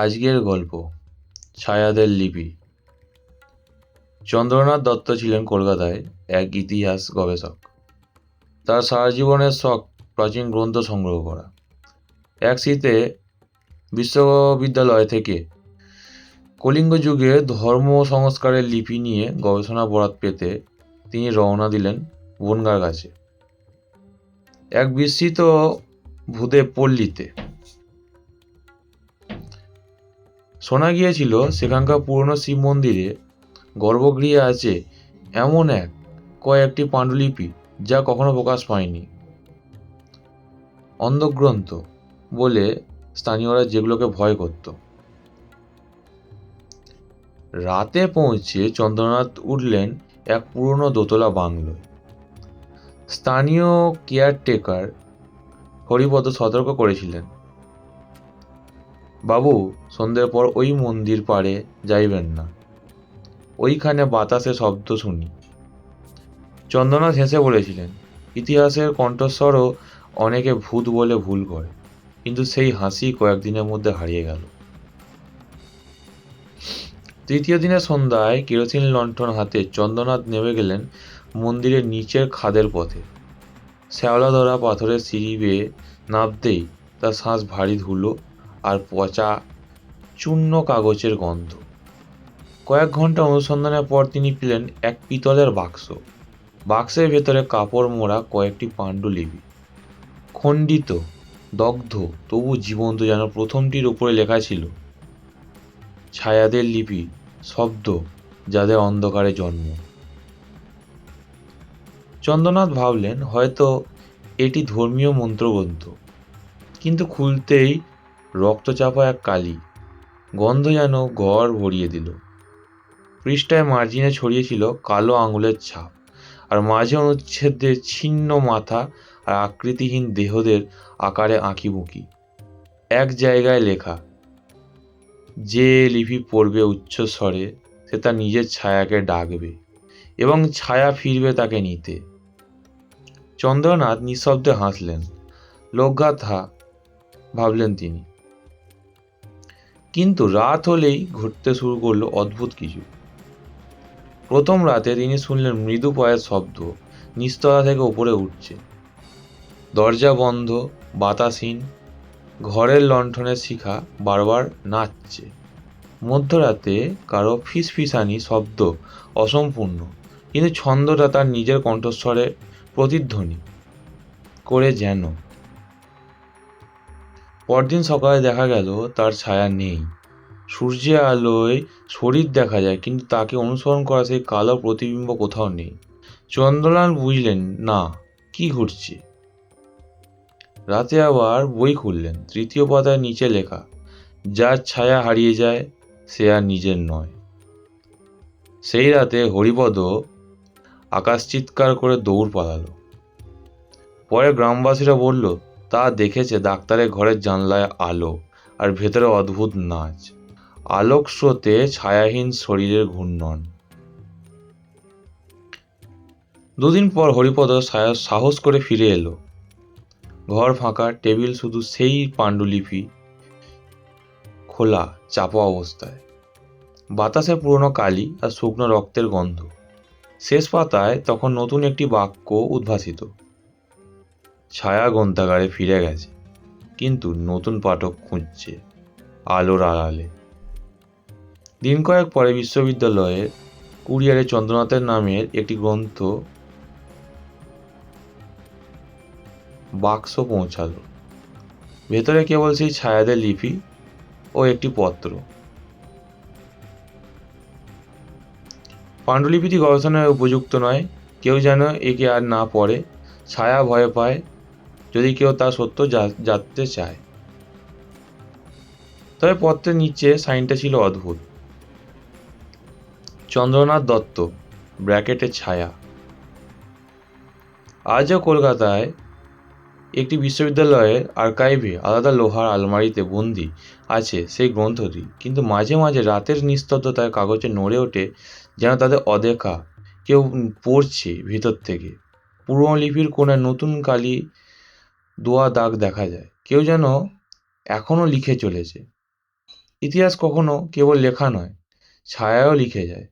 আজকের গল্প ছায়াদের লিপি। চন্দ্রনাথ দত্ত ছিলেন কলকাতায় এক ইতিহাস গবেষক। তার সারা জীবনের শখ প্রাচীন গ্রন্থ সংগ্রহ করা। এক শীতে বিশ্ববিদ্যালয় থেকে কলিঙ্গ যুগে ধর্ম সংস্কারের লিপি নিয়ে গবেষণা বরাত পেতে তিনি রওনা দিলেন বনগাঁর কাছে এক বিস্মৃত ভূদেব পল্লীতে। শোনা গিয়েছিল সেখানকার পুরনো শিব মন্দিরে গর্ভগৃহে আছে এমন কয়েকটি পাণ্ডুলিপি যা কখনো প্রকাশ পায়নি। অন্ধগ্রন্থ বলে স্থানীয়রা যেগুলোকে ভয় করত। রাতে পৌঁছে চন্দ্রনাথ উঠলেন এক পুরনো দোতলা বাংলোয়। স্থানীয় কেয়ারটেকার হরিপদ সতর্ক করেছিলেন, বাবু, সন্ধ্যের পর ওই মন্দির পাড়ে যাইবেন না, ওইখানে বাতাসে শব্দ শুনি। চন্দ্রনাথ হেসে বলেছিলেন, ইতিহাসের কণ্ঠস্বরও অনেকে ভূত বলে ভুল করে, কিন্তু সেই হাসি কয়েকদিনের মধ্যে হারিয়ে গেল। তৃতীয় দিনের সন্ধ্যায় কেরোসিন লণ্ঠন হাতে চন্দ্রনাথ নেমে গেলেন মন্দিরের নিচের খাদের পথে। শ্যাওলা ধরা পাথরের সিঁড়ি বেয়ে নামতেই তার শ্বাস ভারী ধুলো আর পচা চূর্ণ কাগজের গন্ধ। কয়েক ঘন্টা অনুসন্ধানের পর তিনি পেলেন এক পিতলের বাক্স। বাক্সের ভেতরে কাপড় মোড়া কয়েকটি পাণ্ডুলিপি, খণ্ডিত, দগ্ধ, তবু জীবন্ত, যেন প্রথমটির উপরে লেখা ছিল, ছায়াদের লিপি, শব্দ যাদের অন্ধকারে জন্ম। চন্দ্রনাথ ভাবলেন হয়তো এটি ধর্মীয় মন্ত্রগ্রন্থ, কিন্তু খুলতেই রক্তচাপা এক কালি গন্ধ যেন ঘর ভরিয়ে দিল। পৃষ্ঠায় মার্জিনে ছড়িয়েছিল কালো আঙুলের ছাপ, আর মাঝে অনুচ্ছেদের ছিন্ন মাথা আর আকৃতিহীন দেহদের আকারে আঁকিবুঁকি। এক জায়গায় লেখা, যে লিপি পড়বে উচ্চস্বরে সে তার নিজের ছায়াকে ডাকবে এবং ছায়া ফিরবে তাকে নিতে। চন্দ্রনাথ নিঃশব্দে হাসলেন। লোকগাথা, ভাবলেন তিনি। কিন্তু রাত হলেই ঘটতে শুরু করলো অদ্ভুত কিছু। প্রথম রাতে তিনি শুনলেন মৃদু পায়ের শব্দ নিচতলা থেকে উপরে উঠছে। দরজা বন্ধ, বাতাসহীন, ঘরের লণ্ঠনের শিখা বারবার নাচছে। মধ্যরাতে কারো ফিসফিসানি শব্দ অসম্পূর্ণ, কিন্তু ছন্দটা তার নিজের কণ্ঠস্বরে প্রতিধ্বনি করে যেন। পরদিন সকালে দেখা গেল তার ছায়া নেই। সূর্যের আলোয় শরীর দেখা যায়, কিন্তু তাকে অনুসরণ করা সেই কালো প্রতিবিম্ব কোথাও নেই। চন্দ্রনাথ বুঝলেন না কি ঘটছে। রাতে আবার বই খুললেন। তৃতীয় পাতায় নিচে লেখা, যার ছায়া হারিয়ে যায় সে আর নিজের নয়। সেই রাতে হরিপদ আকাশ চিৎকার করে দৌড় পালালো। পরে গ্রামবাসীরা বলল তা দেখেছে ডাক্তারের ঘরের জানলায় আলো, আর ভেতরে অদ্ভুত নাচ, আলোক স্রোতে ছায়াহীন শরীরের ঘূর্ণন। দুদিন পর হরিপদ সাহস করে ফিরে এলো। ঘর ফাঁকা, টেবিল শুধু সেই পাণ্ডুলিপি খোলা চাপা অবস্থায়, বাতাসে পুরনো কালি আর শুকনো রক্তের গন্ধ। শেষ পাতায় তখন নতুন একটি বাক্য উদ্ভাসিত, ছায়া গ্রন্থাগারে ফিরে গেছে, কিন্তু নতুন পাঠক খুঁজছে আলোর আড়ালে। দিন কয়েক পরে বিশ্ববিদ্যালয়ের কুরিয়ারে চন্দ্রনাথের নামের একটি গ্রন্থ বাক্স পৌঁছালো। ভেতরে কেবল সেই ছায়াদের লিপি ও একটি পত্র। পাণ্ডুলিপিটি গবেষণায় উপযুক্ত নয়, কেউ যেন একে আর না পড়ে। ছায়া ভয় পায় যদি কেউ তা সত্য জানতে চায়। তবে পত্রের নিচে সাইনটা ছিল অদ্ভুত, চন্দ্রনাথ দত্ত, ব্র্যাকেটে ছায়া। আজও কলকাতায় একটি বিশ্ববিদ্যালয়ের আর্কাইভে আলাদা লোহার আলমারিতে বন্দি আছে সেই গ্রন্থটি, কিন্তু মাঝে মাঝে রাতের নিস্তব্ধতায় কাগজে নড়ে ওঠে, যেন তাদের অদেখা কেউ পড়ছে ভিতর থেকে। পুরনো লিপির কোণায় নতুন কালি দোয়া দাগ দেখা যায়, কেউ যেন এখনো লিখে চলেছে। ইতিহাস কখনো কেবল লেখা নয়, ছায়াও লিখে যায়।